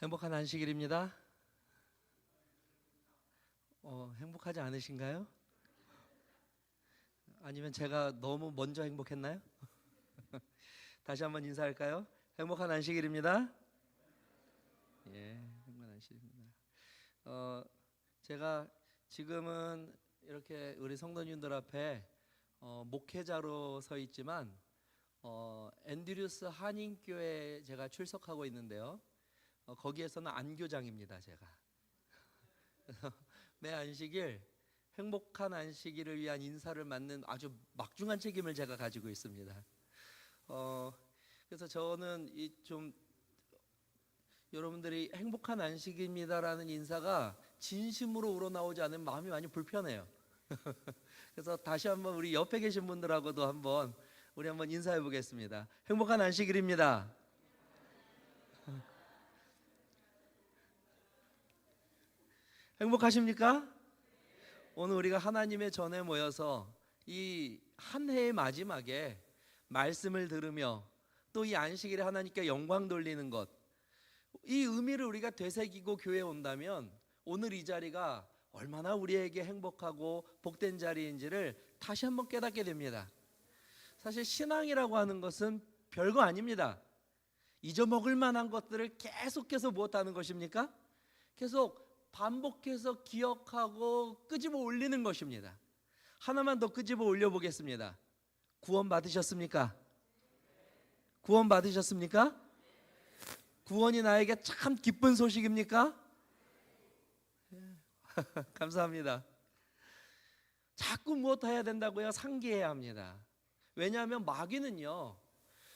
행복한 안식일입니다. 행복하지 않으신가요? 아니면 제가 너무 먼저 행복했나요? 다시 한번 인사할까요? 행복한 안식일입니다. 예, 행복한 안식일입니다. 제가 지금은 이렇게 우리 성도님들 앞에 목회자로 서 있지만 앤드류스 한인교회에 제가 출석하고 있는데요. 거기에서는 안교장입니다, 제가. 그래서 매 안식일 행복한 안식일을 위한 인사를 맡는 아주 막중한 책임을 제가 가지고 있습니다. 그래서 저는 좀 여러분들이 행복한 안식입니다라는 인사가 진심으로 우러나오지 않으면 마음이 많이 불편해요. 그래서 다시 한번 우리 옆에 계신 분들하고도 한번 인사해 보겠습니다. 행복한 안식일입니다. 행복하십니까? 오늘 우리가 하나님의 전에 모여서 이 한 해의 마지막에 말씀을 들으며 또 이 안식일에 하나님께 영광 돌리는 것, 이 의미를 우리가 되새기고 교회에 온다면 오늘 이 자리가 얼마나 우리에게 행복하고 복된 자리인지를 다시 한번 깨닫게 됩니다. 사실 신앙이라고 하는 것은 별거 아닙니다. 잊어먹을 만한 것들을 계속해서 무엇하는 것입니까? 계속 반복해서 기억하고 끄집어 올리는 것입니다. 하나만 더 끄집어 올려 보겠습니다. 구원 받으셨습니까? 구원 받으셨습니까? 구원이 나에게 참 기쁜 소식입니까? 감사합니다. 자꾸 무엇 해야 된다고요? 상기해야 합니다. 왜냐하면 마귀는요,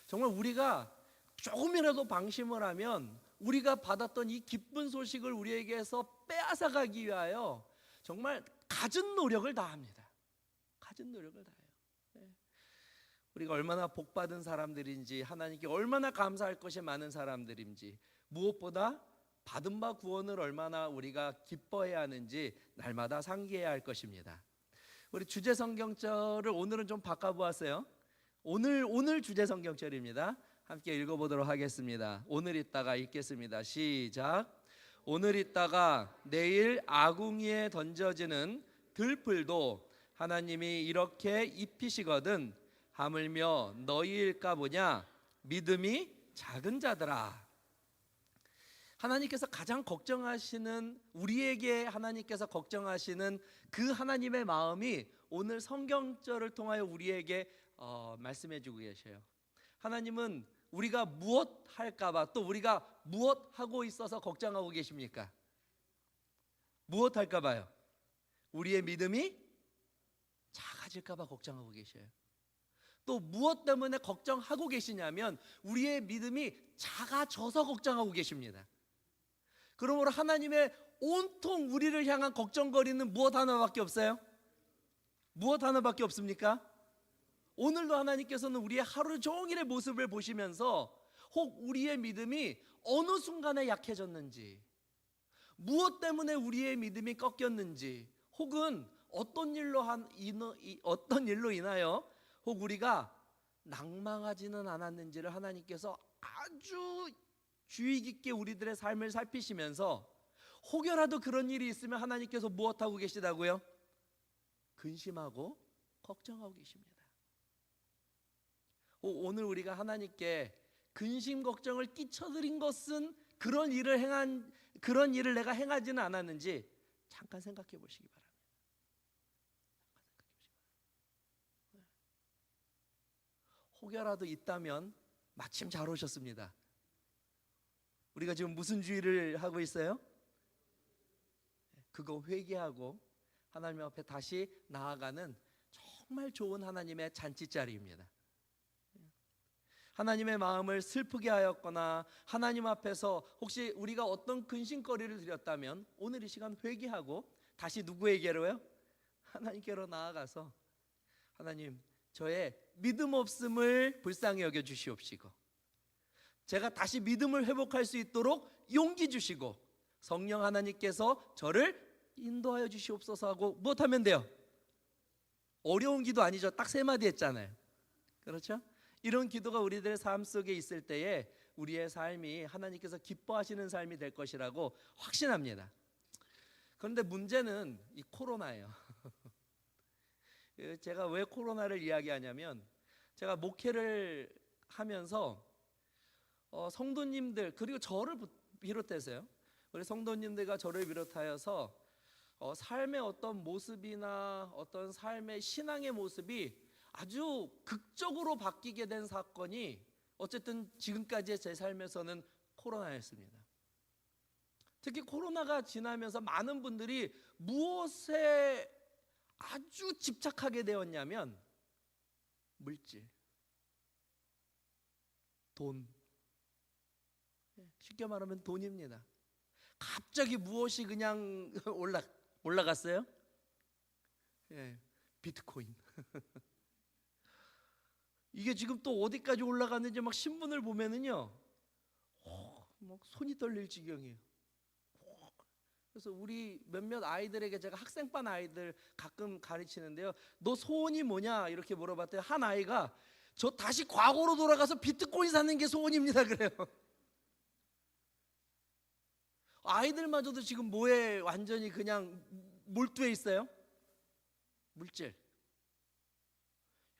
정말 우리가 조금이라도 방심을 하면 우리가 받았던 이 기쁜 소식을 우리에게서 빼앗아가기 위하여 정말 갖은 노력을 다합니다. 갖은 노력을 다해요. 우리가 얼마나 복받은 사람들인지, 하나님께 얼마나 감사할 것이 많은 사람들인지, 무엇보다 받은 바 구원을 얼마나 우리가 기뻐해야 하는지 날마다 상기해야 할 것입니다. 우리 주제 성경절을 오늘은 좀 바꿔보았어요. 오늘 주제 성경절입니다. 함께 읽어보도록 하겠습니다. 오늘 있다가 읽겠습니다. 시작. 오늘 있다가 내일 아궁이에 던져지는 들풀도 하나님이 이렇게 입히시거든 하물며 너희일까 보냐 믿음이 작은 자들아. 하나님께서 가장 걱정하시는, 우리에게 하나님께서 걱정하시는 그 하나님의 마음이 오늘 성경절을 통하여 우리에게 말씀해 주고 계셔요. 하나님은 우리가 무엇 할까봐, 또 우리가 무엇 하고 있어서 걱정하고 계십니까? 무엇 할까봐요? 우리의 믿음이 작아질까봐 걱정하고 계셔요. 또 무엇 때문에 걱정하고 계시냐면 우리의 믿음이 작아져서 걱정하고 계십니다. 그러므로 하나님의 온통 우리를 향한 걱정거리는 무엇 하나밖에 없어요? 무엇 하나밖에 없습니까? 오늘도 하나님께서는 우리의 하루 종일의 모습을 보시면서 혹 우리의 믿음이 어느 순간에 약해졌는지, 무엇 때문에 우리의 믿음이 꺾였는지, 혹은 어떤 일로 인하여 혹 우리가 낭망하지는 않았는지를 하나님께서 아주 주의 깊게 우리들의 삶을 살피시면서 혹여라도 그런 일이 있으면 하나님께서 무엇하고 계시다고요? 근심하고 걱정하고 계십니다. 오늘 우리가 하나님께 근심 걱정을 끼쳐드린 것은 그런 일을 내가 행하지는 않았는지 잠깐 생각해 보시기 바랍니다. 혹여라도 있다면 마침 잘 오셨습니다. 우리가 지금 무슨 주의를 하고 있어요? 그거 회개하고 하나님 앞에 다시 나아가는 정말 좋은 하나님의 잔치자리입니다. 하나님의 마음을 슬프게 하였거나 하나님 앞에서 혹시 우리가 어떤 근심거리를 드렸다면 오늘 이 시간 회개하고 다시 누구에게로요? 하나님께로 나아가서 하나님, 저의 믿음 없음을 불쌍히 여겨 주시옵시고 제가 다시 믿음을 회복할 수 있도록 용기 주시고 성령 하나님께서 저를 인도하여 주시옵소서 하고 무엇하면 돼요? 어려운 기도 아니죠. 딱 3마디 했잖아요. 그렇죠? 이런 기도가 우리들의 삶 속에 있을 때에 우리의 삶이 하나님께서 기뻐하시는 삶이 될 것이라고 확신합니다. 그런데 문제는 이 코로나예요. 제가 왜 코로나를 이야기하냐면, 제가 목회를 하면서 성도님들, 그리고 저를 비롯해서요, 우리 성도님들과 저를 비롯하여서 삶의 어떤 모습이나 어떤 삶의 신앙의 모습이 아주 극적으로 바뀌게 된 사건이 어쨌든 지금까지의 제 삶에서는 코로나였습니다. 특히 코로나가 지나면서 많은 분들이 무엇에 아주 집착하게 되었냐면 물질, 돈, 쉽게 말하면 돈입니다. 갑자기 무엇이 그냥 올라갔어요? 비트코인. 이게 지금 또 어디까지 올라갔는지 막 신문을 보면은요, 막 손이 떨릴 지경이에요. 그래서 우리 몇몇 아이들에게 제가 학생반 아이들 가끔 가르치는데요, 너 소원이 뭐냐 이렇게 물어봤더니 한 아이가 저 다시 과거로 돌아가서 비트코인 사는 게 소원입니다 그래요. 아이들마저도 지금 뭐에 완전히 그냥 몰두해 있어요? 물질.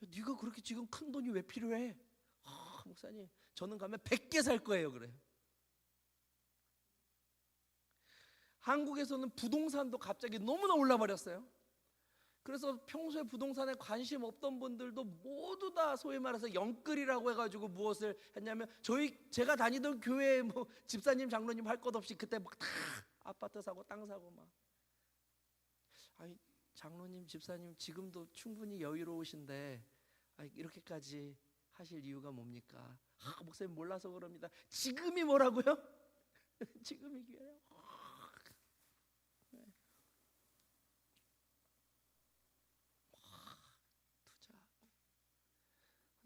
네가 그렇게 지금 큰 돈이 왜 필요해? 목사님, 저는 가면 100개 살 거예요 그래요. 한국에서는 부동산도 갑자기 너무나 올라버렸어요. 그래서 평소에 부동산에 관심 없던 분들도 모두 다 소위 말해서 영끌이라고 해가지고 무엇을 했냐면, 제가 다니던 교회 뭐 집사님 장로님 할 것 없이 그때 막 다 아파트 사고 땅 사고 막. 아니 장로님 집사님 지금도 충분히 여유로우신데 이렇게까지 하실 이유가 뭡니까? 목사님 몰라서 그럽니다. 지금이 뭐라고요? 지금이 기회예요.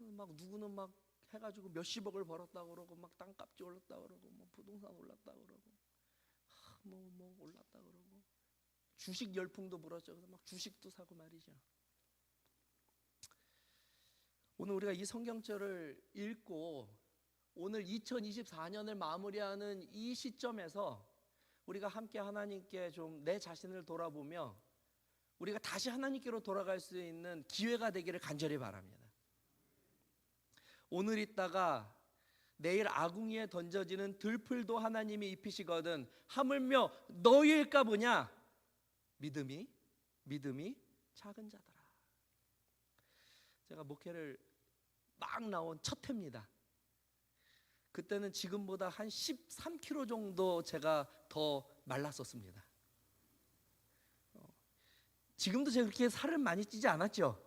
막 누구는 막 해가지고 몇십억을 벌었다고 그러고, 막 땅값이 올랐다고 그러고, 뭐 부동산 올랐다고 그러고, 뭐 올랐다고 그러고, 주식 열풍도 불었죠. 그래서 막 주식도 사고 말이죠. 오늘 우리가 이 성경절을 읽고 오늘 2024년을 마무리하는 이 시점에서 우리가 함께 하나님께 좀 내 자신을 돌아보며 우리가 다시 하나님께로 돌아갈 수 있는 기회가 되기를 간절히 바랍니다. 오늘 있다가 내일 아궁이에 던져지는 들풀도 하나님이 입히시거든 하물며 너희일까 보냐. 믿음이 작은 자더라. 제가 목회를 막 나온 첫 해입니다. 그때는 지금보다 한 13kg 정도 제가 더 말랐었습니다. 지금도 제가 그렇게 살을 많이 찌지 않았죠?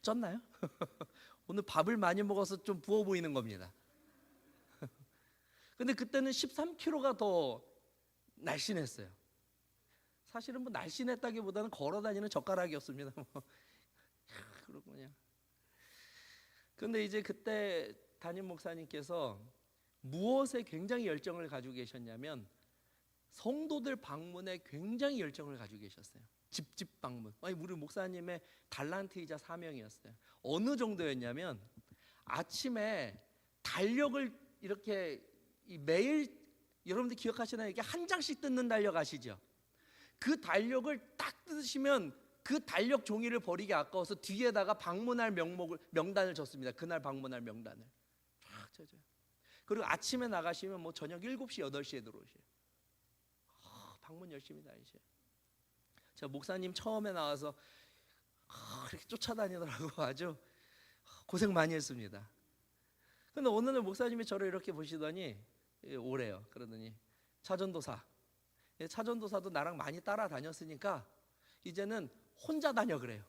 쪘나요? 오늘 밥을 많이 먹어서 좀 부어 보이는 겁니다. 근데 그때는 13kg가 더 날씬했어요. 사실은 뭐 날씬했다기보다는 걸어다니는 젓가락이었습니다. 그렇군요. 근데 이제 그때 담임 목사님께서 무엇에 굉장히 열정을 가지고 계셨냐면 성도들 방문에 굉장히 열정을 가지고 계셨어요. 집집 방문. 우리 목사님의 달란트이자 사명이었어요. 어느 정도였냐면 아침에 달력을 이렇게 매일, 여러분들 기억하시나요? 이렇게 한 장씩 뜯는 달력 아시죠? 그 달력을 딱 뜯으시면 그 달력 종이를 버리기 아까워서 뒤에다가 방문할 명단을 줬습니다. 그날 방문할 명단을 쫙 쳐줘요. 그리고 아침에 나가시면 뭐 저녁 7시, 8시에 들어오셔요. 방문 열심히 다니셔요. 제가 목사님 처음에 나와서 그렇게 쫓아다니더라고. 아주 고생 많이 했습니다. 근데 오늘은 목사님이 저를 이렇게 보시더니 오래요. 그러더니 차전도사도 나랑 많이 따라다녔으니까 이제는 혼자 다녀 그래요.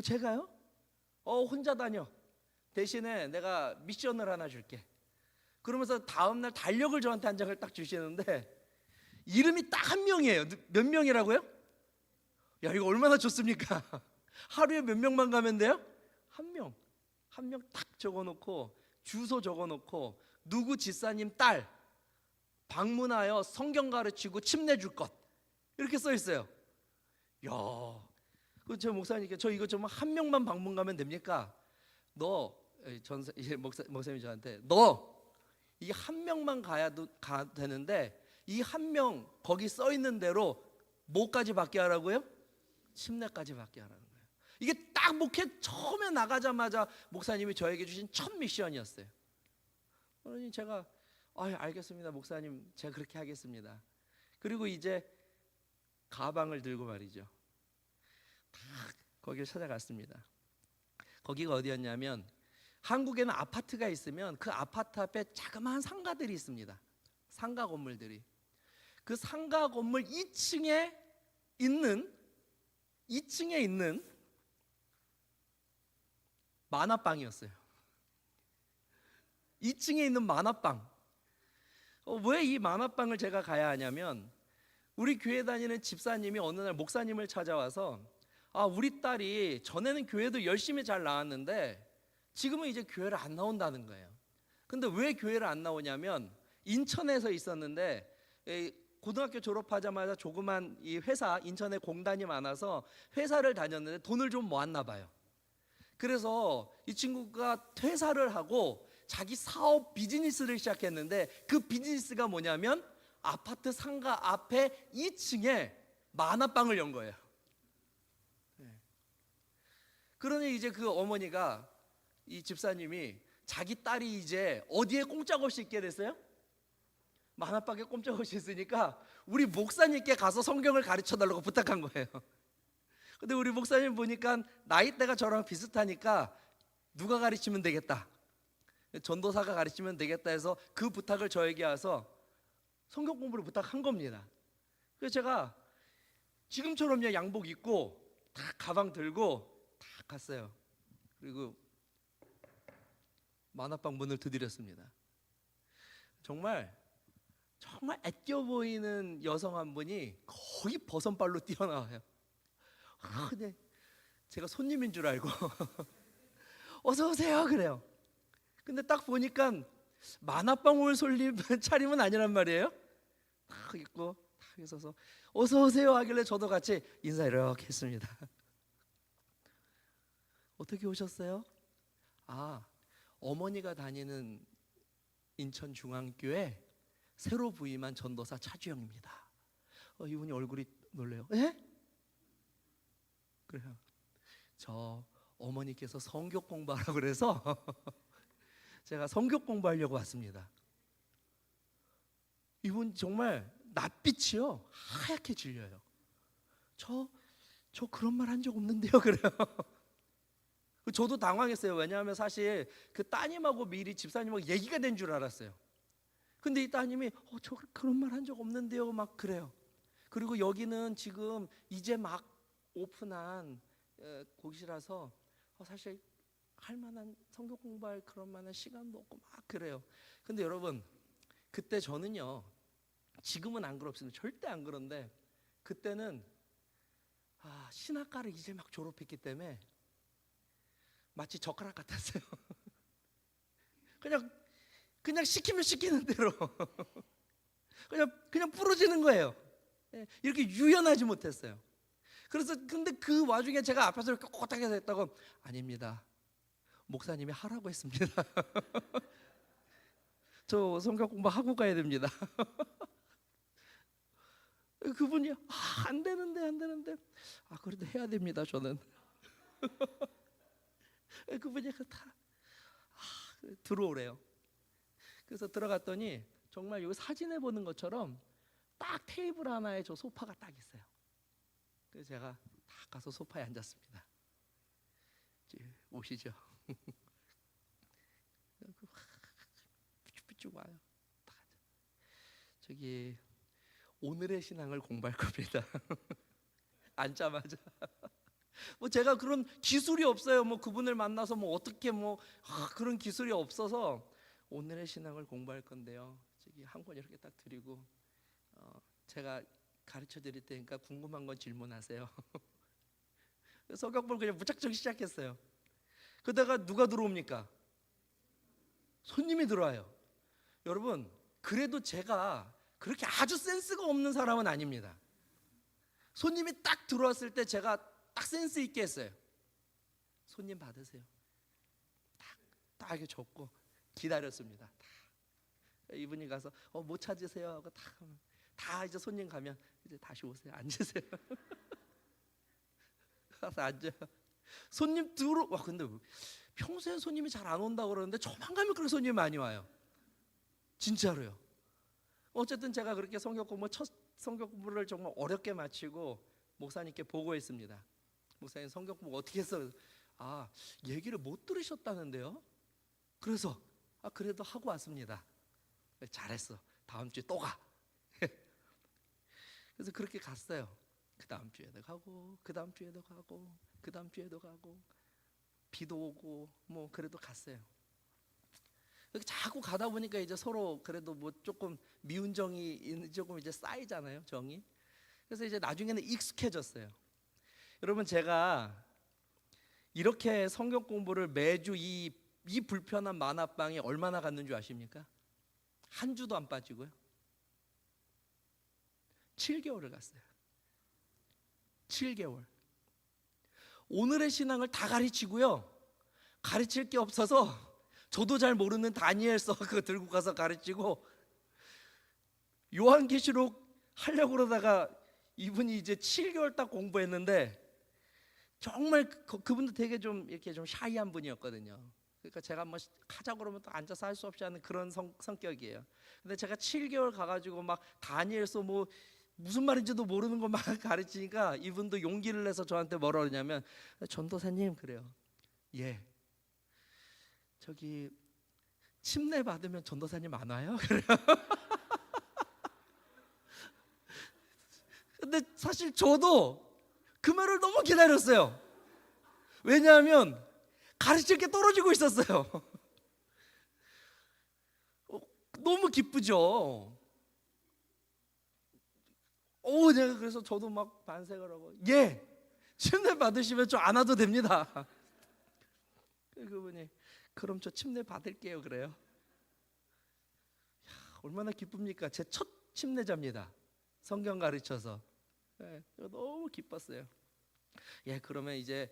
제가요? 혼자 다녀. 대신에 내가 미션을 하나 줄게. 그러면서 다음날 달력을 저한테 한 장을 딱 주시는데 이름이 딱 한 명이에요. 몇 명이라고요? 야, 이거 얼마나 좋습니까? 하루에 몇 명만 가면 돼요? 한 명 딱 적어놓고 주소 적어놓고 누구 집사님 딸 방문하여 성경 가르치고 침 내줄 것 이렇게 써 있어요. 야, 저 목사님께 저 이거 좀 한 명만 방문 가면 됩니까? 너 목사님이 저한테 너 이 한 명만 가 되는데 이 한 명 거기 써 있는 대로 뭐까지 받게 하라고요? 침례까지 받게 하라는 거예요. 이게 딱 목회 처음에 나가자마자 목사님이 저에게 주신 첫 미션이었어요. 그러니 제가 알겠습니다 목사님, 제가 그렇게 하겠습니다. 그리고 이제 가방을 들고 말이죠, 딱 거기를 찾아갔습니다. 거기가 어디였냐면, 한국에는 아파트가 있으면 그 아파트 앞에 자그마한 상가들이 있습니다. 상가 건물들이. 그 상가 건물 2층에 있는 만화방이었어요. 2층에 있는 만화방. 왜 이 만화방을 제가 가야 하냐면, 우리 교회 다니는 집사님이 어느 날 목사님을 찾아와서 우리 딸이 전에는 교회도 열심히 잘 나왔는데 지금은 이제 교회를 안 나온다는 거예요. 근데 왜 교회를 안 나오냐면, 인천에서 있었는데 고등학교 졸업하자마자 조그만 이 회사, 인천에 공단이 많아서 회사를 다녔는데 돈을 좀 모았나 봐요. 그래서 이 친구가 퇴사를 하고 자기 사업 비즈니스를 시작했는데, 그 비즈니스가 뭐냐면 아파트 상가 앞에 2층에 만화방을 연 거예요. 그러니 이제 그 어머니가, 이 집사님이 자기 딸이 이제 어디에 꼼짝없이 있게 됐어요? 만화방에 꼼짝없이 있으니까 우리 목사님께 가서 성경을 가르쳐 달라고 부탁한 거예요. 근데 우리 목사님 보니까 나이대가 저랑 비슷하니까 누가 가르치면 되겠다, 전도사가 가르치면 되겠다 해서 그 부탁을 저에게 와서 성경 공부를 부탁한 겁니다. 그래서 제가 지금처럼요 양복 입고 다 가방 들고 다 갔어요. 그리고 만화방 문을 두드렸습니다. 정말 애껴 보이는 여성 한 분이 거의 버선발로 뛰어나와요. 근데 제가 손님인 줄 알고 어서 오세요 그래요. 근데 딱 보니까 만화방 올 차림은 아니란 말이에요. 딱 입고 딱 있어서 어서 오세요 하길래 저도 같이 인사 이렇게 했습니다. 어떻게 오셨어요? 어머니가 다니는 인천중앙교회 새로 부임한 전도사 차주영입니다. 이분이 얼굴이 놀래요. 예? 그래요. 저 어머니께서 성경 공부하라고 그래서 제가 성경 공부하려고 왔습니다. 이분 정말 낯빛이요 하얗게 질려요. 저 그런 말 한 적 없는데요 그래요. 저도 당황했어요. 왜냐하면 사실 그 따님하고 미리 집사님하고 얘기가 된 줄 알았어요. 근데 이 따님이 저 그런 말 한 적 없는데요 막 그래요. 그리고 여기는 지금 이제 막 오픈한 곳이라서 사실 할 만한 성경 공부할 그런 만한 시간도 없고 막 그래요. 근데 여러분, 그때 저는요, 지금은 안 그렇습니다. 절대 안 그런데 그때는 신학과를 이제 막 졸업했기 때문에 마치 젓가락 같았어요. 그냥 시키면 시키는 대로 그냥 부러지는 거예요. 이렇게 유연하지 못했어요. 그래서 근데 그 와중에 제가 앞에서 이렇게 꼬닥해서 했다고, 아닙니다, 목사님이 하라고 했습니다. 저 성경 공부하고 가야 됩니다. 그분이 안 되는데 그래도 해야 됩니다 저는. 그분이 다 들어오래요. 그래서 들어갔더니 정말 여기 사진에 보는 것처럼 딱 테이블 하나에 저 소파가 딱 있어요. 그래서 제가 딱 가서 소파에 앉았습니다. 오시죠. 삐쭉 와요. 저기 오늘의 신앙을 공부할 겁니다. 앉자마자 제가 그런 기술이 없어요. 그분을 만나서 어떻게 그런 기술이 없어서 오늘의 신앙을 공부할 건데요, 저기 한 권 이렇게 딱 드리고 제가 가르쳐 드릴 테니까 궁금한 건 질문하세요. 성경을 그냥 무작정 시작했어요. 그러다가 누가 들어옵니까? 손님이 들어와요. 여러분, 그래도 제가 그렇게 아주 센스가 없는 사람은 아닙니다. 손님이 딱 들어왔을 때 제가 딱 센스 있게 했어요. 손님 받으세요. 딱 딱 이렇게 줬고 기다렸습니다. 이분이 가서 뭐 찾으세요 하고 다 이제 손님 가면 이제 다시 오세요. 앉으세요. 가서 앉아요. 손님 와 근데 평소엔 손님이 잘 안 온다고 그러는데 저만 가면 그렇게 손님이 많이 와요. 진짜로요. 어쨌든 제가 그렇게 첫 성경 공부를 정말 어렵게 마치고 목사님께 보고했습니다. 목사님 성경 공부 어떻게 했어? 얘기를 못 들으셨다는데요. 그래서 그래도 하고 왔습니다. 잘했어. 다음 주에 또 가. 그래서 그렇게 갔어요. 그 다음 주에도 가고 그 다음 주에도 가고 그 다음 주에도 가고 비도 오고 뭐 그래도 갔어요. 이렇게 자꾸 가다 보니까 이제 서로 그래도 뭐 조금 미운 정이 조금 이제 쌓이잖아요, 정이. 그래서 이제 나중에는 익숙해졌어요. 여러분 제가 이렇게 성경 공부를 매주 이 불편한 만화방에 얼마나 갔는 줄 아십니까? 한 주도 안 빠지고요. 7개월을 갔어요. 7개월. 오늘의 신앙을 다 가르치고요. 가르칠 게 없어서 저도 잘 모르는 다니엘서 그거 들고 가서 가르치고 요한계시록 하려고 그러다가 이분이 이제 7개월 딱 공부했는데 정말 그분도 되게 좀 이렇게 좀 샤이한 분이었거든요. 그러니까 제가 뭐 하자 그러면 또 앉아서 할 수 없이 하는 그런 성격이에요. 근데 제가 7개월 가가지고 막 다니엘서 뭐 무슨 말인지도 모르는 거 막 가르치니까 이분도 용기를 내서 저한테 뭐라 그러냐면 전도사님 그래요. 예. 저기 침례 받으면 전도사님 안 와요? 그래요. 근데 사실 저도 그 말을 너무 기다렸어요. 왜냐하면 가르칠 게 떨어지고 있었어요. 너무 기쁘죠. 내가 그래서 저도 막 반색을 하고 예, 침례 받으시면 저 안 와도 됩니다. 그분이 그럼 저 침례 받을게요 그래요. 얼마나 기쁩니까? 제 첫 침례자입니다. 성경 가르쳐서. 너무 기뻤어요. 그러면 이제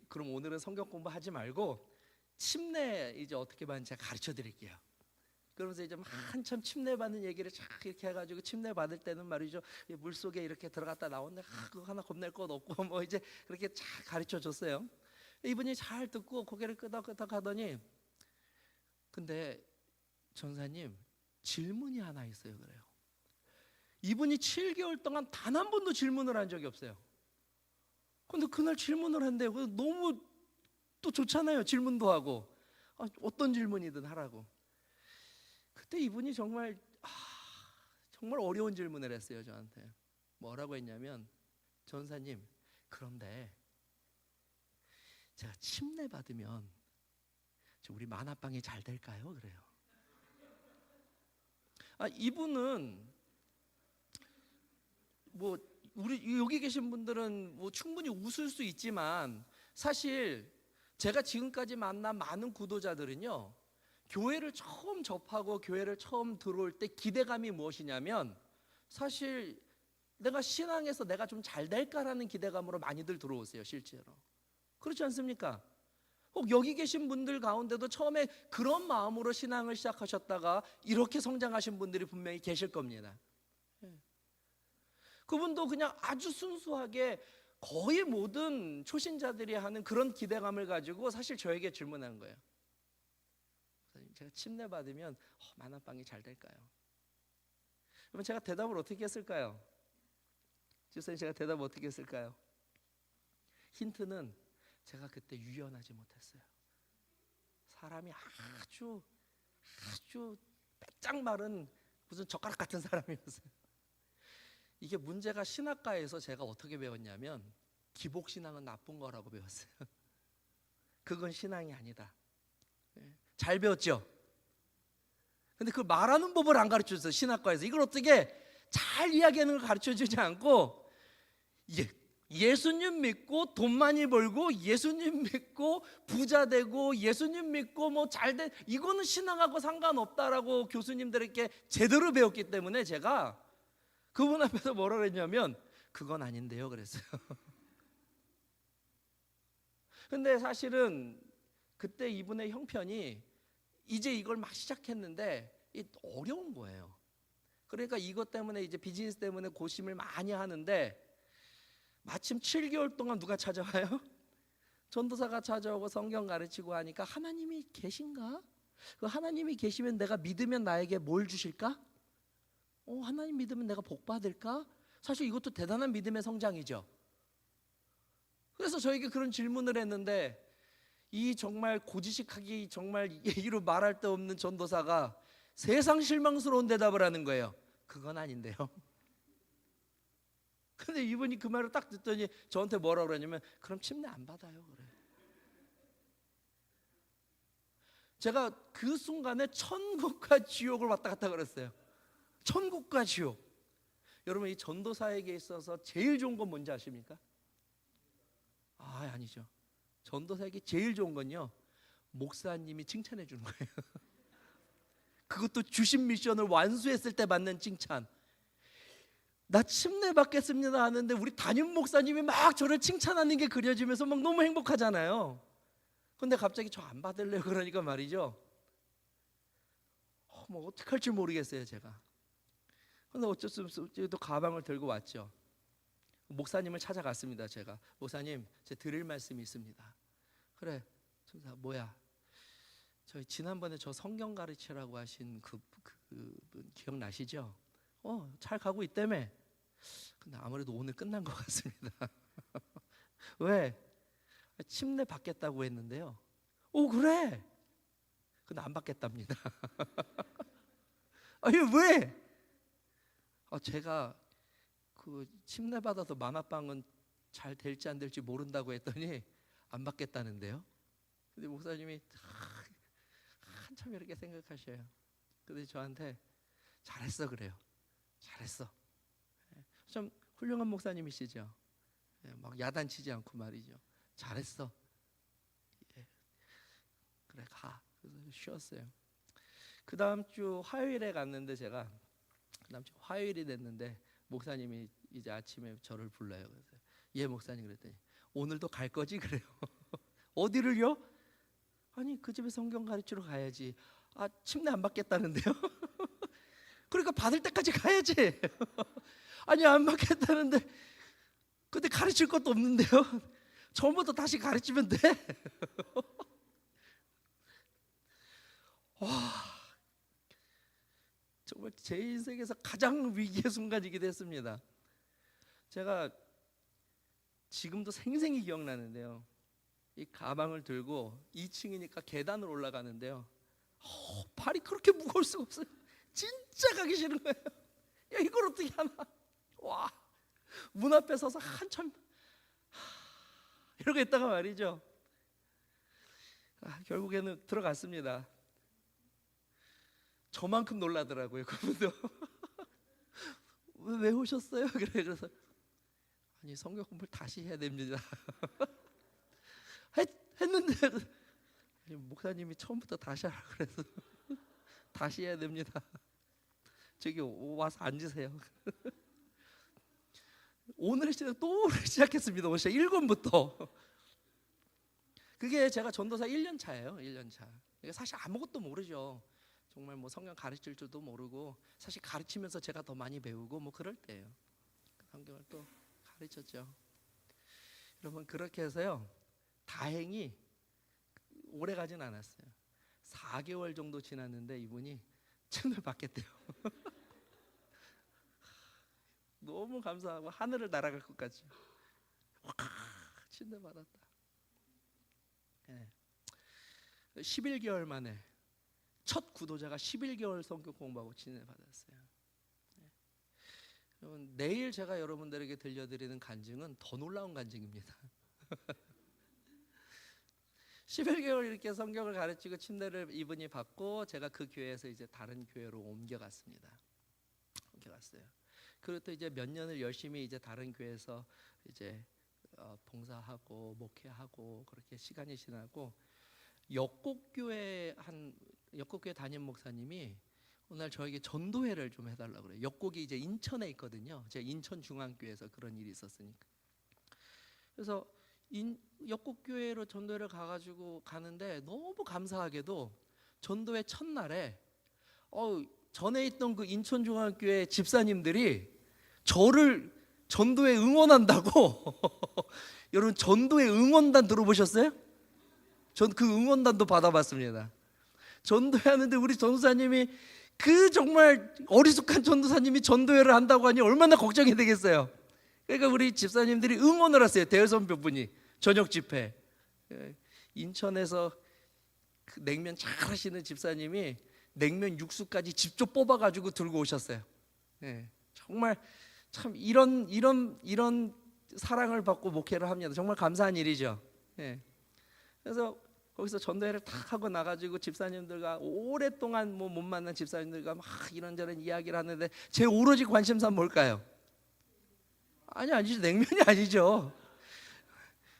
그럼 오늘은 성경 공부하지 말고 침례 이제 어떻게 받는지 제가 가르쳐 드릴게요. 그러면서 이제 한참 침례 받는 얘기를 쫙 이렇게 해가지고 침례 받을 때는 말이죠, 물 속에 이렇게 들어갔다 나오는데 그거 하나 겁낼 것 없고 뭐 이제 그렇게 쫙 가르쳐 줬어요. 이분이 잘 듣고 고개를 끄덕끄덕 하더니 근데 전사님 질문이 하나 있어요 그래요. 이분이 7개월 동안 단 한 번도 질문을 한 적이 없어요. 근데 그날 질문을 한대요. 너무 또 좋잖아요. 질문도 하고 어떤 질문이든 하라고. 그때 이분이 정말 어려운 질문을 했어요 저한테. 뭐라고 했냐면 전사님 그런데 제가 침례 받으면 우리 만화방이 잘 될까요? 그래요. 이분은 뭐 우리 여기 계신 분들은 뭐 충분히 웃을 수 있지만 사실 제가 지금까지 만난 많은 구도자들은요, 교회를 처음 접하고 교회를 처음 들어올 때 기대감이 무엇이냐면 사실 내가 신앙에서 내가 좀 잘 될까라는 기대감으로 많이들 들어오세요 실제로. 그렇지 않습니까? 혹 여기 계신 분들 가운데도 처음에 그런 마음으로 신앙을 시작하셨다가 이렇게 성장하신 분들이 분명히 계실 겁니다. 그분도 그냥 아주 순수하게 거의 모든 초신자들이 하는 그런 기대감을 가지고 사실 저에게 질문한 거예요. 제가 침례 받으면 만화방이 잘 될까요? 그러면 제가 대답을 어떻게 했을까요? 주선생님 제가 대답을 어떻게 했을까요? 힌트는 제가 그때 유연하지 못했어요. 사람이 아주 빼짝 마른 무슨 젓가락 같은 사람이었어요. 이게 문제가 신학과에서 제가 어떻게 배웠냐면 기복신앙은 나쁜 거라고 배웠어요. 그건 신앙이 아니다. 잘 배웠죠? 근데 그 말하는 법을 안 가르쳐줬어요 신학과에서. 이걸 어떻게 잘 이야기하는 걸 가르쳐주지 않고 예수님 믿고 돈 많이 벌고 예수님 믿고 부자 되고 예수님 믿고 뭐 잘된 이거는 신앙하고 상관없다라고 교수님들에게 제대로 배웠기 때문에 제가 그분 앞에서 뭐라 그랬냐면 그건 아닌데요 그랬어요. 근데 사실은 그때 이분의 형편이 이제 이걸 막 시작했는데 어려운 거예요. 그러니까 이것 때문에 이제 비즈니스 때문에 고심을 많이 하는데 마침 7개월 동안 누가 찾아와요? 전도사가 찾아오고 성경 가르치고 하니까 하나님이 계신가? 그 하나님이 계시면 내가 믿으면 나에게 뭘 주실까? 하나님 믿으면 내가 복 받을까? 사실 이것도 대단한 믿음의 성장이죠. 그래서 저에게 그런 질문을 했는데 이 정말 고지식하기 정말 예의로 말할 데 없는 전도사가 세상 실망스러운 대답을 하는 거예요. 그건 아닌데요. 근데 이분이 그 말을 딱 듣더니 저한테 뭐라 그러냐면 그럼 침례 안 받아요 그래. 제가 그 순간에 천국과 지옥을 왔다 갔다 그랬어요. 천국과 지옥. 여러분 이 전도사에게 있어서 제일 좋은 건 뭔지 아십니까? 아니죠. 전도사에게 제일 좋은 건요, 목사님이 칭찬해 주는 거예요. 그것도 주신 미션을 완수했을 때 받는 칭찬. 나 침례 받겠습니다 하는데 우리 담임 목사님이 막 저를 칭찬하는 게 그려지면서 막 너무 행복하잖아요. 근데 갑자기 저 안 받을래요 그러니까 말이죠. 뭐 어떻게 할지 모르겠어요 제가. 근데 어쩔 수 없어 또 가방을 들고 왔죠. 목사님을 찾아갔습니다. 제가 목사님 제 드릴 말씀이 있습니다. 그래 전사 뭐야? 저희 지난번에 저 성경 가르치라고 하신 그분 기억나시죠? 잘 가고 있다며. 근데 아무래도 오늘 끝난 것 같습니다. 왜? 침례 받겠다고 했는데요. 그래? 근데 안 받겠답니다. 아니 왜? 제가 그 침례 받아서 만화방은 잘 될지 안 될지 모른다고 했더니 안 받겠다는데요. 근데 목사님이 한참 이렇게 생각하셔요. 근데 저한테 잘했어 그래요. 잘했어. 좀 훌륭한 목사님이시죠. 막 야단치지 않고 말이죠. 잘했어. 그래 가. 그래서 쉬었어요. 그 다음 주 화요일에 갔는데 제가 그 다음 주 화요일이 됐는데 목사님이 이제 아침에 저를 불러요. 그래서 예 목사님 그랬더니 오늘도 갈 거지 그래요. 어디를요? 아니 그 집에 성경 가르치러 가야지. 침례 안 받겠다는데요. 그러니까 받을 때까지 가야지. 아니 안 받겠다는데 근데 가르칠 것도 없는데요. 처음부터 다시 가르치면 돼. 와, 정말 제 인생에서 가장 위기의 순간이기도 했습니다. 제가 지금도 생생히 기억나는데요. 이 가방을 들고 2층이니까 계단을 올라가는데요. 발이 그렇게 무거울 수가 없어요. 진짜 가기 싫은 거예요. 야 이걸 어떻게 하나. 와, 문 앞에 서서 한참 이러고 있다가 말이죠. 결국에는 들어갔습니다. 저만큼 놀라더라고요 그분도. 왜 오셨어요? 그래서 아니 성경 공부를 다시 해야 됩니다. 했는데 아니, 목사님이 처음부터 다시 하라 그래서 다시 해야 됩니다. 저기 와서 앉으세요. 오늘 또 시작했습니다. 오늘 1권부터. 그게 제가 전도사 1년 차예요. 1년 차. 사실 아무것도 모르죠. 정말 뭐 성경 가르칠 줄도 모르고 사실 가르치면서 제가 더 많이 배우고 뭐 그럴 때예요. 성경을 또 가르쳤죠. 여러분 그렇게 해서요. 다행히 오래 가진 않았어요. 4개월 정도 지났는데 이분이 침례 받겠대요. 너무 감사하고 하늘을 날아갈 것 같죠. 침례 받았다. 11개월 만에 첫 구도자가 11개월 성경 공부하고 침례 받았어요. 여러분 내일 제가 여러분들에게 들려드리는 간증은 더 놀라운 간증입니다. 11개월 이렇게 성경을 가르치고 침례를 이분이 받고 제가 그 교회에서 이제 다른 교회로 옮겨갔습니다. 옮겨갔어요. 그리고 또 이제 몇 년을 열심히 이제 다른 교회에서 이제 봉사하고 목회하고 그렇게 시간이 지나고 역곡교회 담임 목사님이 오늘 저에게 전도회를 좀 해달라고 그래요. 역곡이 이제 인천에 있거든요. 제가 인천 중앙교회에서 그런 일이 있었으니까. 그래서 역곡교회로 전도회를 가가지고 가는데 너무 감사하게도 전도회 첫날에 전에 있던 그 인천중앙교회 집사님들이 저를 전도회 응원한다고 여러분 전도회 응원단 들어보셨어요? 전 그 응원단도 받아봤습니다. 전도회 하는데 우리 전도사님이 그 정말 어리숙한 전도사님이 전도회를 한다고 하니 얼마나 걱정이 되겠어요. 그러니까 우리 집사님들이 응원을 하세요. 대여선교분이 저녁 집회 인천에서 그 냉면 잘 하시는 집사님이 냉면 육수까지 직접 뽑아가지고 들고 오셨어요. 정말 참 이런 사랑을 받고 목회를 합니다. 정말 감사한 일이죠. 그래서 거기서 전도회를 탁 하고 나가지고 집사님들과 오랫동안 못 만난 집사님들과 막 이런저런 이야기를 하는데 제 오로지 관심사는 뭘까요? 아니죠. 냉면이 아니죠.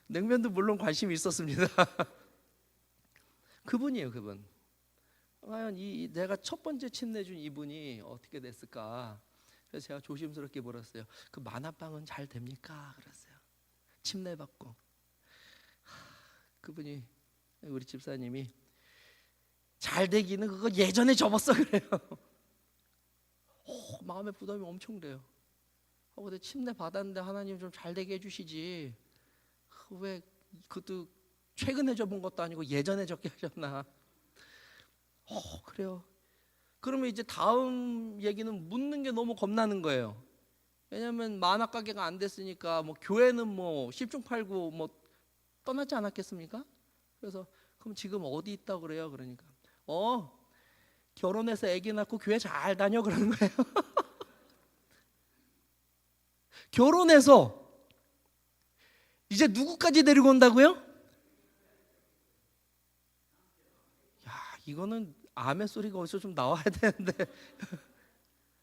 냉면도 물론 관심이 있었습니다. 그분이에요, 그분. 과연 내가 첫 번째 침내준 이분이 어떻게 됐을까? 그래서 제가 조심스럽게 물었어요. 그 만화방은 잘 됩니까? 그랬어요. 침례 받고. 그분이 우리 집사님이 잘 되기는 그거 예전에 접었어 그래요. 마음에 부담이 엄청 돼요. 근데 침례 받았는데 하나님 좀 잘 되게 해주시지. 왜 그것도 최근에 접은 것도 아니고 예전에 접게 하셨나? 그래요. 그러면 이제 다음 얘기는 묻는 게 너무 겁나는 거예요. 왜냐하면 만화 가게가 안 됐으니까 뭐 교회는 뭐 10중 8구 뭐 떠나지 않았겠습니까? 그래서 그럼 지금 어디 있다고 그래요? 그러니까 결혼해서 아기 낳고 교회 잘 다녀 그러는 거예요. 결혼해서 이제 누구까지 데리고 온다고요? 야, 이거는 아멘 소리가 어디서 좀 나와야 되는데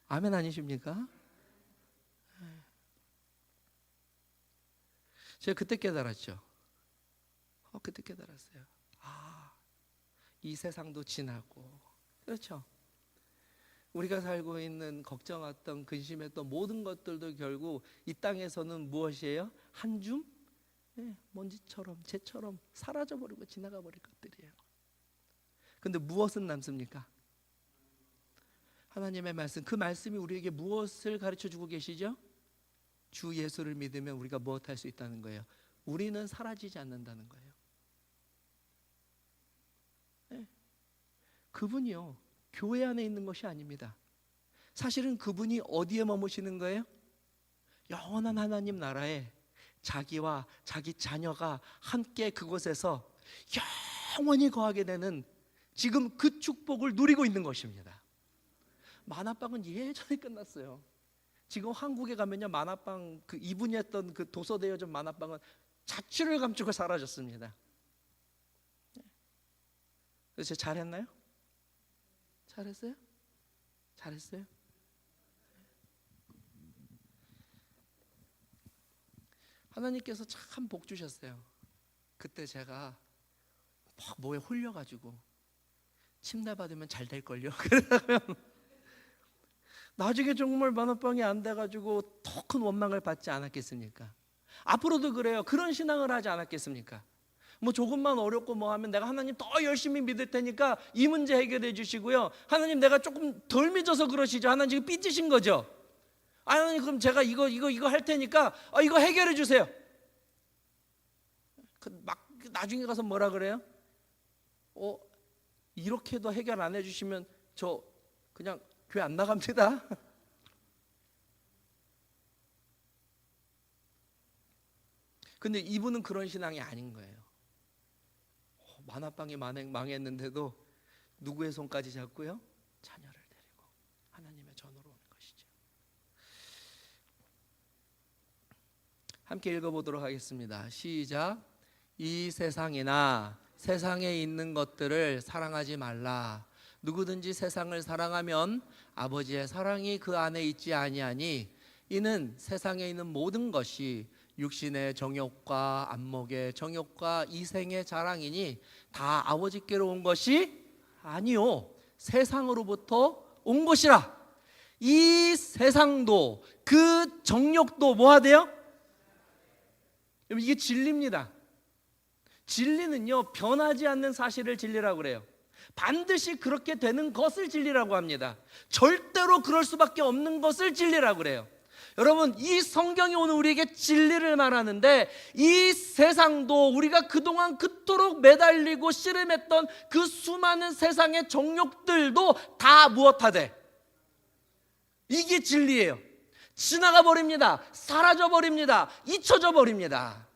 아멘 아니십니까? 제가 그때 깨달았죠. 그때 깨달았어요. 이 세상도 지나고, 그렇죠. 우리가 살고 있는 걱정했던 근심했던 모든 것들도 결국 이 땅에서는 무엇이에요? 한 줌? 먼지처럼 재처럼 사라져버리고 지나가 버릴 것들이에요. 근데 무엇은 남습니까? 하나님의 말씀, 그 말씀이 우리에게 무엇을 가르쳐주고 계시죠? 주 예수를 믿으면 우리가 무엇 할 수 있다는 거예요? 우리는 사라지지 않는다는 거예요. 그분이요, 교회 안에 있는 것이 아닙니다. 사실은 그분이 어디에 머무시는 거예요? 영원한 하나님 나라에 자기와 자기 자녀가 함께 그곳에서 영원히 거하게 되는 지금 그 축복을 누리고 있는 것입니다. 만화방은 예전에 끝났어요. 지금 한국에 가면요, 만화방 그 이분이 했던 그 도서대여점 만화방은 자취를 감추고 사라졌습니다. 그래서 잘했나요? 잘했어요? 잘했어요? 하나님께서 참 복 주셨어요. 그때 제가 막 뭐에 홀려가지고 침대 받으면 잘 될걸요. 그러면 나중에 정말 만화방이 안 돼가지고 더 큰 원망을 받지 않았겠습니까? 앞으로도 그래요. 그런 신앙을 하지 않았겠습니까? 뭐 조금만 어렵고 뭐 하면 내가 하나님 더 열심히 믿을 테니까 이 문제 해결해 주시고요. 하나님 내가 조금 덜 믿어서 그러시죠. 하나님 지금 삐지신 거죠. 하나님 그럼 제가 이거 할 테니까 이거 해결해 주세요. 막 나중에 가서 뭐라 그래요? 이렇게도 해결 안 해주시면 저 그냥 교회 안 나갑니다. 근데 이분은 그런 신앙이 아닌 거예요. 만화방이 망했는데도 누구의 손까지 잡고요? 자녀를 데리고 하나님의 전으로 오는 것이죠. 함께 읽어보도록 하겠습니다. 시작. 이 세상이나 세상에 있는 것들을 사랑하지 말라. 누구든지 세상을 사랑하면 아버지의 사랑이 그 안에 있지 아니하니 이는 세상에 있는 모든 것이 육신의 정욕과 안목의 정욕과 이생의 자랑이니 다 아버지께로 온 것이 아니요 세상으로부터 온 것이라. 이 세상도 그 정욕도 뭐 하대요? 이게 진리입니다. 진리는요, 변하지 않는 사실을 진리라고 그래요. 반드시 그렇게 되는 것을 진리라고 합니다. 절대로 그럴 수밖에 없는 것을 진리라고 그래요. 여러분, 이 성경이 오늘 우리에게 진리를 말하는데, 이 세상도 우리가 그동안 그토록 매달리고 씨름했던 그 수많은 세상의 정욕들도 다 무엇하되? 이게 진리예요. 지나가 버립니다. 사라져 버립니다. 잊혀져 버립니다.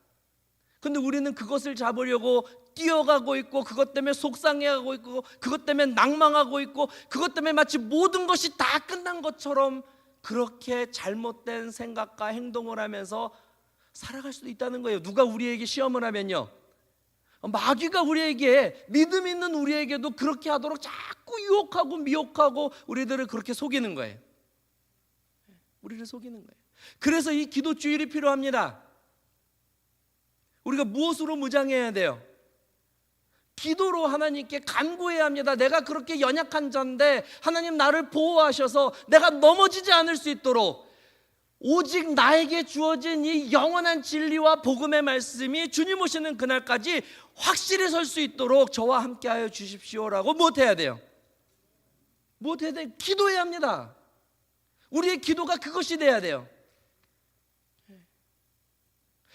근데 우리는 그것을 잡으려고 뛰어가고 있고, 그것 때문에 속상해하고 있고, 그것 때문에 낭망하고 있고, 그것 때문에 마치 모든 것이 다 끝난 것처럼 그렇게 잘못된 생각과 행동을 하면서 살아갈 수도 있다는 거예요. 누가 우리에게 시험을 하면요, 마귀가 우리에게, 믿음 있는 우리에게도 그렇게 하도록 자꾸 유혹하고 미혹하고 우리들을 그렇게 속이는 거예요. 우리를 속이는 거예요. 그래서 이 기도주일이 필요합니다. 우리가 무엇으로 무장해야 돼요? 기도로 하나님께 간구해야 합니다. 내가 그렇게 연약한 자인데 하나님 나를 보호하셔서 내가 넘어지지 않을 수 있도록 오직 나에게 주어진 이 영원한 진리와 복음의 말씀이 주님 오시는 그날까지 확실히 설 수 있도록 저와 함께하여 주십시오라고 무엇해야 돼요? 무엇해야 돼요? 기도해야 합니다. 우리의 기도가 그것이 돼야 돼요.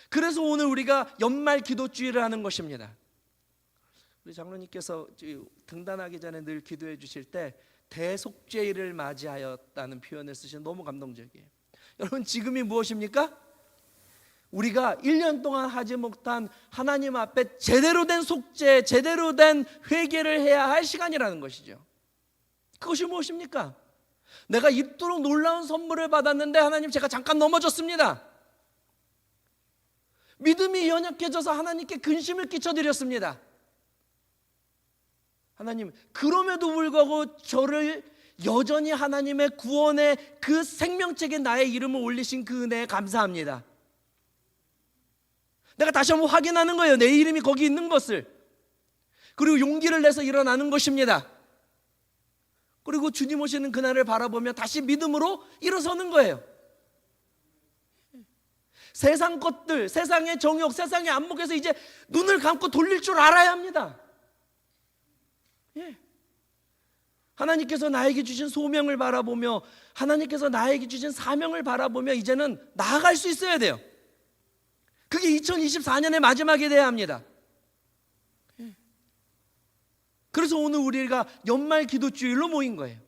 그래서 오늘 우리가 연말 기도주의를 하는 것입니다. 우리 장로님께서 등단하기 전에 늘 기도해 주실 때 대속죄일을 맞이하였다는 표현을 쓰시는, 너무 감동적이에요. 여러분, 지금이 무엇입니까? 우리가 1년 동안 하지 못한 하나님 앞에 제대로 된 속죄, 제대로 된 회개를 해야 할 시간이라는 것이죠. 그것이 무엇입니까? 내가 이토록 놀라운 선물을 받았는데 하나님, 제가 잠깐 넘어졌습니다. 믿음이 연약해져서 하나님께 근심을 끼쳐드렸습니다. 하나님, 그럼에도 불구하고 저를 여전히 하나님의 구원의 그 생명책에 나의 이름을 올리신 그 은혜에 감사합니다. 내가 다시 한번 확인하는 거예요. 내 이름이 거기 있는 것을. 그리고 용기를 내서 일어나는 것입니다. 그리고 주님 오시는 그날을 바라보며 다시 믿음으로 일어서는 거예요. 세상 것들, 세상의 정욕, 세상의 안목에서 이제 눈을 감고 돌릴 줄 알아야 합니다. 하나님께서 나에게 주신 소명을 바라보며, 하나님께서 나에게 주신 사명을 바라보며 이제는 나아갈 수 있어야 돼요. 그게 2024년의 마지막이 돼야 합니다. 그래서 오늘 우리가 연말 기도주일로 모인 거예요.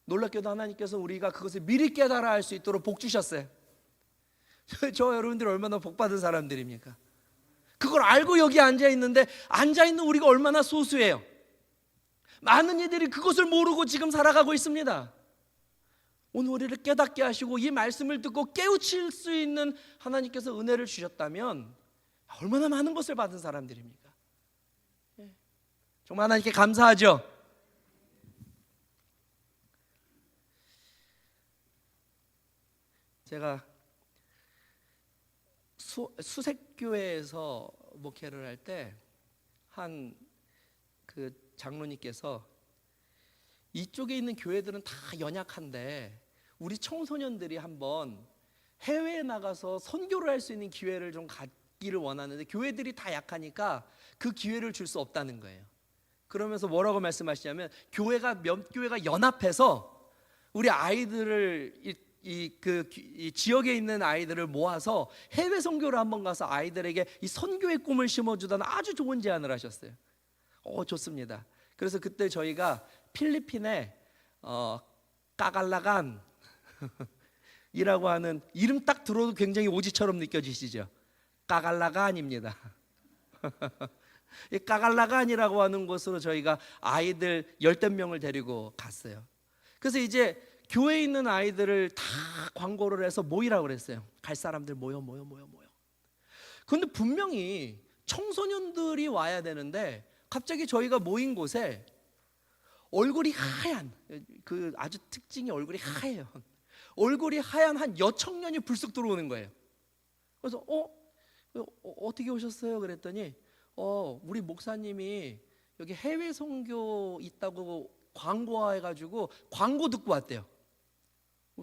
놀랍게도 하나님께서 우리가 그것을 미리 깨달아 할 수 있도록 복 주셨어요. 저 여러분들이 얼마나 복 받은 사람들입니까? 그걸 알고 여기 앉아 있는데, 앉아 있는 우리가 얼마나 소수예요. 많은 이들이 그것을 모르고 지금 살아가고 있습니다. 오늘 우리를 깨닫게 하시고 이 말씀을 듣고 깨우칠 수 있는 하나님께서 은혜를 주셨다면 얼마나 많은 것을 받은 사람들입니까? 정말 하나님께 감사하죠. 제가 수색교회에서 목회를 할 때 한 그 장로님께서, 이쪽에 있는 교회들은 다 연약한데 우리 청소년들이 한번 해외에 나가서 선교를 할 수 있는 기회를 좀 갖기를 원하는데 교회들이 다 약하니까 그 기회를 줄 수 없다는 거예요. 그러면서 뭐라고 말씀하시냐면, 몇 교회가 연합해서 우리 아이들을 이 지역에 있는 아이들을 모아서 해외 선교를 한번 가서 아이들에게 이 선교의 꿈을 심어주다는 아주 좋은 제안을 하셨어요. 좋습니다. 그래서 그때 저희가 필리핀에 까갈라간 이라고 하는, 이름 딱 들어도 굉장히 오지처럼 느껴지시죠? 까갈라간입니다. 이 까갈라간이라고 하는 곳으로 저희가 아이들 10명을 데리고 갔어요. 그래서 이제 교회에 있는 아이들을 다 광고를 해서 모이라고 그랬어요. 갈 사람들 모여. 그런데 분명히 청소년들이 와야 되는데 갑자기 저희가 모인 곳에 얼굴이 하얀, 그 아주 특징이 얼굴이 하얘요. 얼굴이 하얀 한 여청년이 불쑥 들어오는 거예요. 그래서 어떻게 오셨어요? 그랬더니 우리 목사님이 여기 해외 선교 있다고 광고해가지고 광고 듣고 왔대요.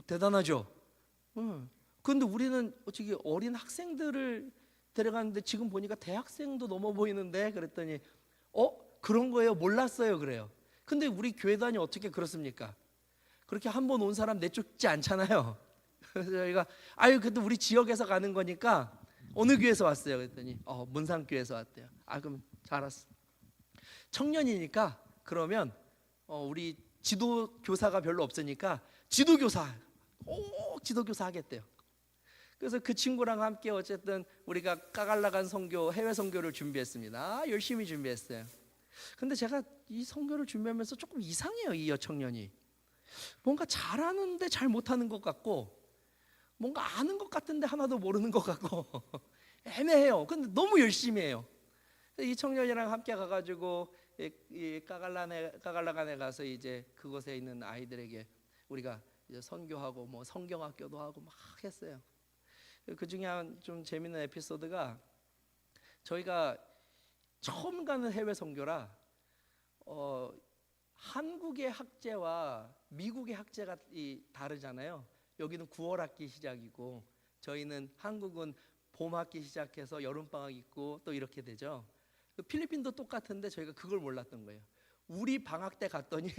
대단하죠. 그런데 우리는 어떻게 어린 학생들을 데려갔는데 지금 보니까 대학생도 넘어 보이는데, 그랬더니 그런 거예요? 몰랐어요. 그래요. 근데 우리 교회단이 어떻게 그렇습니까? 그렇게 한 번 온 사람 내쫓지 않잖아요. 그래서 저희가 그래도 우리 지역에서 가는 거니까 어느 교회에서 왔어요? 그랬더니 문상교회에서 왔대요. 그럼 잘 알았어. 청년이니까 그러면 우리 지도교사가 별로 없으니까 지도교사 하겠대요. 그래서 그 친구랑 함께 어쨌든 우리가 까갈라간 선교, 해외 선교를 준비했습니다. 열심히 준비했어요. 근데 제가 이 선교를 준비하면서 조금 이상해요. 이 여청년이 뭔가 잘하는데 잘 못하는 것 같고, 뭔가 아는 것 같은데 하나도 모르는 것 같고 애매해요. 근데 너무 열심히 해요. 이 청년이랑 함께 가가지고 이 까갈라간에 가서 이제 그곳에 있는 아이들에게 우리가 이제 선교하고 뭐 성경학교도 하고 막 했어요. 그 중에 한 좀 재밌는 에피소드가, 저희가 처음 가는 해외 선교라 한국의 학제와 미국의 학제가 다르잖아요. 여기는 9월 학기 시작이고 저희는 한국은 봄 학기 시작해서 여름 방학 있고 또 이렇게 되죠. 필리핀도 똑같은데 저희가 그걸 몰랐던 거예요. 우리 방학 때 갔더니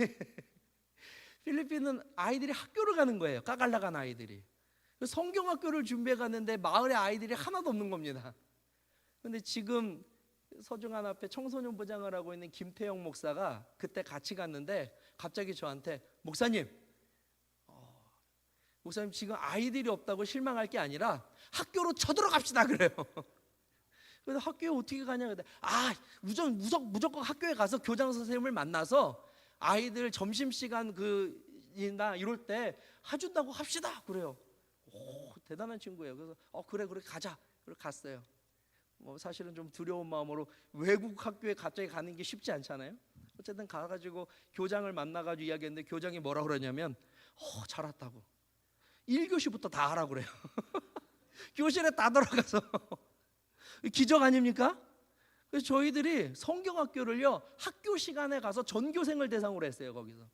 필리핀은 아이들이 학교를 가는 거예요. 까갈라간 아이들이. 성경학교를 준비해 갔는데 마을에 아이들이 하나도 없는 겁니다. 근데 지금 서중한 앞에 청소년 부장을 하고 있는 김태영 목사가 그때 같이 갔는데 갑자기 저한테 목사님 지금 아이들이 없다고 실망할 게 아니라 학교로 쳐들어갑시다 그래요. 그래서 학교에 어떻게 가냐 그래. 무조건 학교에 가서 교장 선생님을 만나서 아이들 점심시간 이나 이럴 때 해준다고 합시다 그래요. 대단한 친구예요. 그래서 그래 가자. 그래서 갔어요. 사실은 좀 두려운 마음으로 외국 학교에 갑자기 가는 게 쉽지 않잖아요. 어쨌든 가가지고 교장을 만나가지고 이야기했는데 교장이 뭐라 그러냐면 잘 왔다고 1교시부터 다 하라고 그래요. 교실에 다 들어가서 기적 아닙니까? 그래서 저희들이 성경학교를요 학교 시간에 가서 전교생을 대상으로 했어요. 거기서.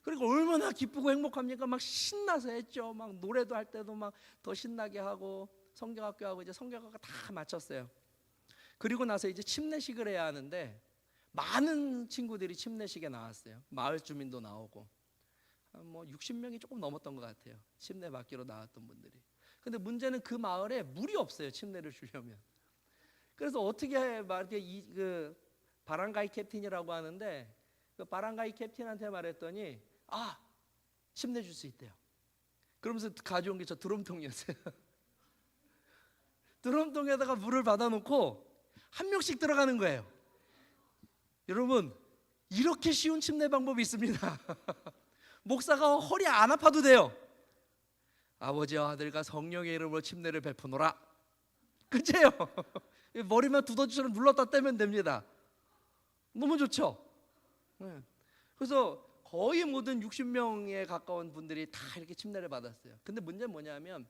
그러니까 얼마나 기쁘고 행복합니까? 막 신나서 했죠. 막 노래도 할 때도 막 더 신나게 하고 성경학교 하고 이제 성경학교 다 마쳤어요. 그리고 나서 이제 침례식을 해야 하는데 많은 친구들이 침례식에 나왔어요. 마을 주민도 나오고 뭐 60명이 조금 넘었던 것 같아요. 침례 받기로 나왔던 분들이. 근데 문제는 그 마을에 물이 없어요. 침례를 주려면. 그래서 어떻게 그 바랑가이 캡틴이라고 하는데 그 바랑가이 캡틴한테 말했더니 침례 줄 수 있대요. 그러면서 가져온 게 저 드럼통이었어요. 드럼통에다가 물을 받아놓고 한 명씩 들어가는 거예요. 여러분 이렇게 쉬운 침례 방법이 있습니다. 목사가 허리 안 아파도 돼요. 아버지와 아들과 성령의 이름으로 침례를 베푸노라. 그치요? 머리만 두더지처럼 눌렀다 떼면 됩니다. 너무 좋죠? 그래서 거의 모든 60명에 가까운 분들이 다 이렇게 침례를 받았어요. 근데 문제는 뭐냐면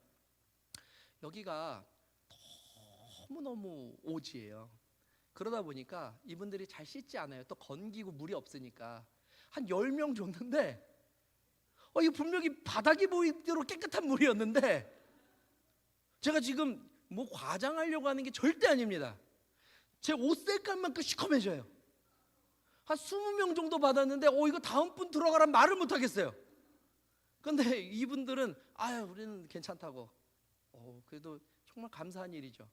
여기가 너무너무 오지예요. 그러다 보니까 이분들이 잘 씻지 않아요. 또 건기고 물이 없으니까 한 10명 줬는데 이거 분명히 바닥이 보이도록 깨끗한 물이었는데 제가 지금 뭐 과장하려고 하는 게 절대 아닙니다. 제 옷 색깔만큼 시커매져요. 한 20명 정도 받았는데 이거 다음 분 들어가란 말을 못 하겠어요. 근데 이분들은 우리는 괜찮다고. 그래도 정말 감사한 일이죠.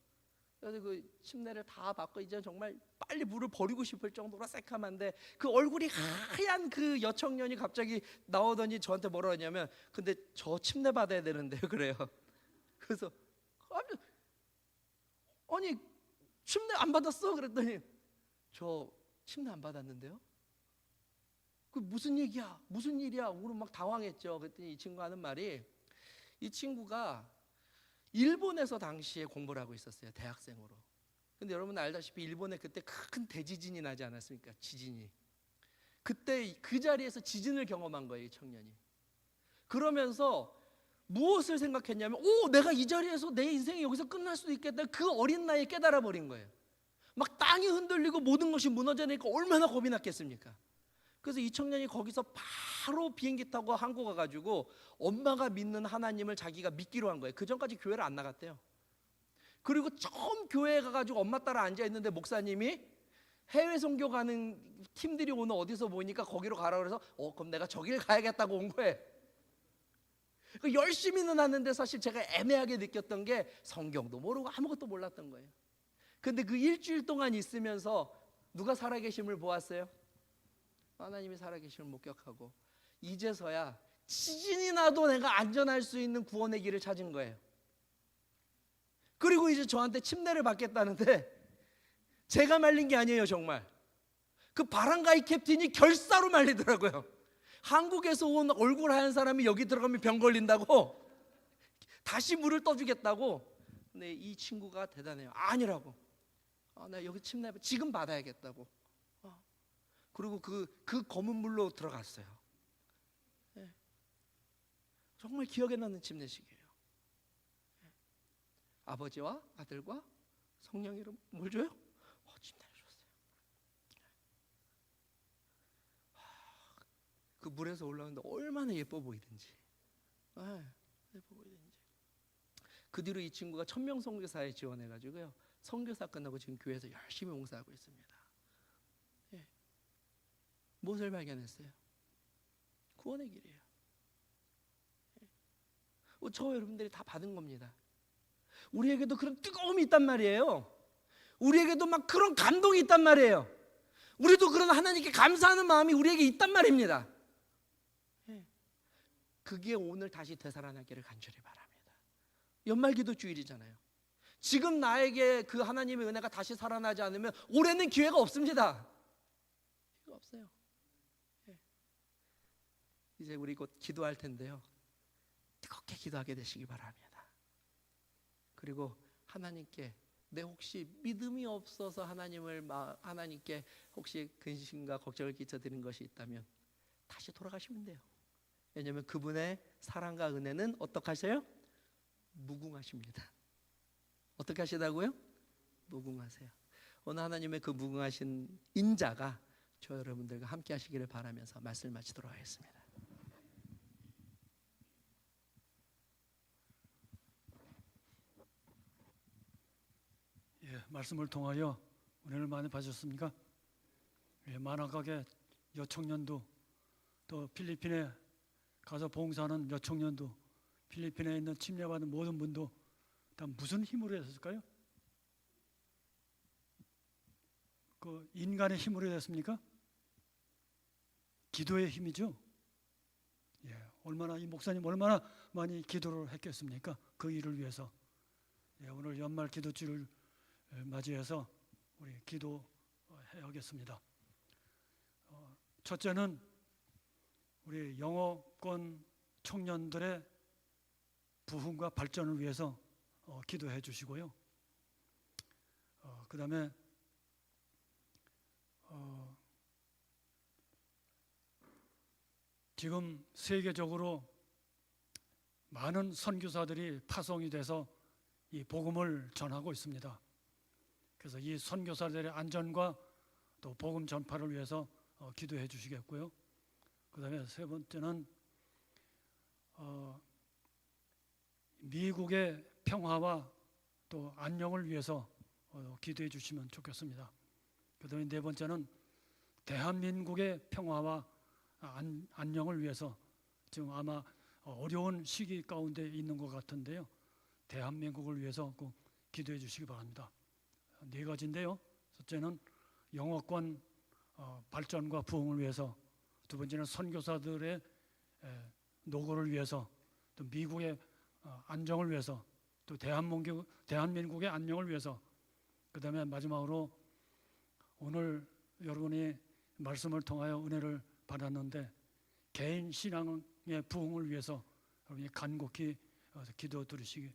그래서 그 침례를 다 받고 이제 정말 빨리 물을 버리고 싶을 정도로 새카만데 그 얼굴이 하얀 그 여청년이 갑자기 나오더니 저한테 뭐라 하냐면 근데 저 침례 받아야 되는데요 그래요. 그래서 아니 침례 안 받았어? 그랬더니 저 침례 안 받았는데요? 그 무슨 얘기야? 무슨 일이야? 우리 막 당황했죠. 그랬더니 이 친구 하는 말이 이 친구가 일본에서 당시에 공부를 하고 있었어요. 대학생으로. 근데 여러분 알다시피 일본에 그때 큰 대지진이 나지 않았습니까? 지진이. 그때 그 자리에서 지진을 경험한 거예요. 이 청년이. 그러면서 무엇을 생각했냐면 내가 이 자리에서 내 인생이 여기서 끝날 수도 있겠다. 그 어린 나이에 깨달아 버린 거예요. 막 땅이 흔들리고 모든 것이 무너져내니까 얼마나 겁이 났겠습니까? 그래서 이 청년이 거기서 바로 비행기 타고 한국 와가지고 엄마가 믿는 하나님을 자기가 믿기로 한 거예요. 그 전까지 교회를 안 나갔대요. 그리고 처음 교회에 가가지고 엄마 따라 앉아 있는데 목사님이 해외 선교 가는 팀들이 오늘 어디서 보니까 거기로 가라 그래서 그럼 내가 저길 가야겠다고 온 거예요. 그 열심히는 하는데 사실 제가 애매하게 느꼈던 게 성경도 모르고 아무것도 몰랐던 거예요. 근데 그 일주일 동안 있으면서 누가 살아계심을 보았어요? 하나님이 살아계심을 목격하고 이제서야 지진이 나도 내가 안전할 수 있는 구원의 길을 찾은 거예요. 그리고 이제 저한테 침례를 받겠다는데 제가 말린 게 아니에요. 정말 그 바람가이 캡틴이 결사로 말리더라고요. 한국에서 온 얼굴 하얀 사람이 여기 들어가면 병 걸린다고 다시 물을 떠주겠다고. 근데 이 친구가 대단해요. 아니라고. 나 여기 침례 지금 받아야겠다고. 그리고 그 검은 물로 들어갔어요. 네. 정말 기억에 남는 침례식이에요. 네. 아버지와 아들과 성령 이름 뭘 줘요? 침례를 줬어요. 그 물에서 올라오는데 얼마나 예뻐 보이든지. 예뻐 보이든지. 그 뒤로 이 친구가 천명 선교사에 지원해가지고요, 선교사 끝나고 지금 교회에서 열심히 봉사하고 있습니다. 예. 무엇을 발견했어요? 구원의 길이에요. 예. 저 여러분들이 다 받은 겁니다. 우리에게도 그런 뜨거움이 있단 말이에요. 우리에게도 막 그런 감동이 있단 말이에요. 우리도 그런 하나님께 감사하는 마음이 우리에게 있단 말입니다. 예. 그게 오늘 다시 되살아나기를 간절히 바랍니다. 연말기도 주일이잖아요. 지금 나에게 그 하나님의 은혜가 다시 살아나지 않으면 올해는 기회가 없습니다. 기회가 없어요. 예. 이제 우리 곧 기도할 텐데요, 뜨겁게 기도하게 되시기 바랍니다. 그리고 하나님께 내 혹시 믿음이 없어서 하나님께 혹시 근심과 걱정을 끼쳐드린 것이 있다면 다시 돌아가시면 돼요. 왜냐하면 그분의 사랑과 은혜는 어떻게 하세요? 무궁하십니다. 어떻게 하시다고요? 무궁하세요. 오늘 하나님의 그 무궁하신 인자가 저 여러분들과 함께 하시기를 바라면서 말씀을 마치도록 하겠습니다. 말씀을 통하여 은혜를 많이 받으셨습니까? 만화가게 여청년도, 또 필리핀에 가서 봉사하는 여청년도, 필리핀에 있는 침례받은 모든 분도 다 무슨 힘으로 했을까요? 그 인간의 힘으로 됐습니까? 기도의 힘이죠. 얼마나 이 목사님 얼마나 많이 기도를 했겠습니까? 그 일을 위해서. 오늘 연말 기도주를 맞이해서 우리 기도해야겠습니다. 첫째는 우리 영어권 청년들의 부흥과 발전을 위해서 기도해 주시고요. 그 다음에 지금 세계적으로 많은 선교사들이 파송이 돼서 이 복음을 전하고 있습니다. 그래서 이 선교사들의 안전과 또 복음 전파를 위해서 기도해 주시겠고요. 그 다음에 세 번째는 미국의 평화와 또 안녕을 위해서 기도해 주시면 좋겠습니다. 그 다음에 네 번째는 대한민국의 평화와 안녕을 위해서, 지금 아마 어려운 시기 가운데 있는 것 같은데요, 대한민국을 위해서 꼭 기도해 주시기 바랍니다. 네 가지인데요, 첫째는 영어권 발전과 부흥을 위해서, 두 번째는 선교사들의 노고를 위해서, 또 미국의 안정을 위해서, 또 대한민국의 안녕을 위해서, 그 다음에 마지막으로 오늘 여러분이 말씀을 통하여 은혜를 받았는데 개인 신앙의 부흥을 위해서 여러분이 간곡히 기도 드리시기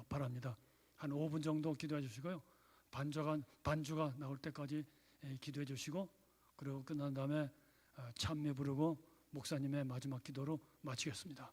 바랍니다. 한 5분 정도 기도해 주시고요, 반주가 나올 때까지 기도해 주시고, 그리고 끝난 다음에 찬미 부르고 목사님의 마지막 기도로 마치겠습니다.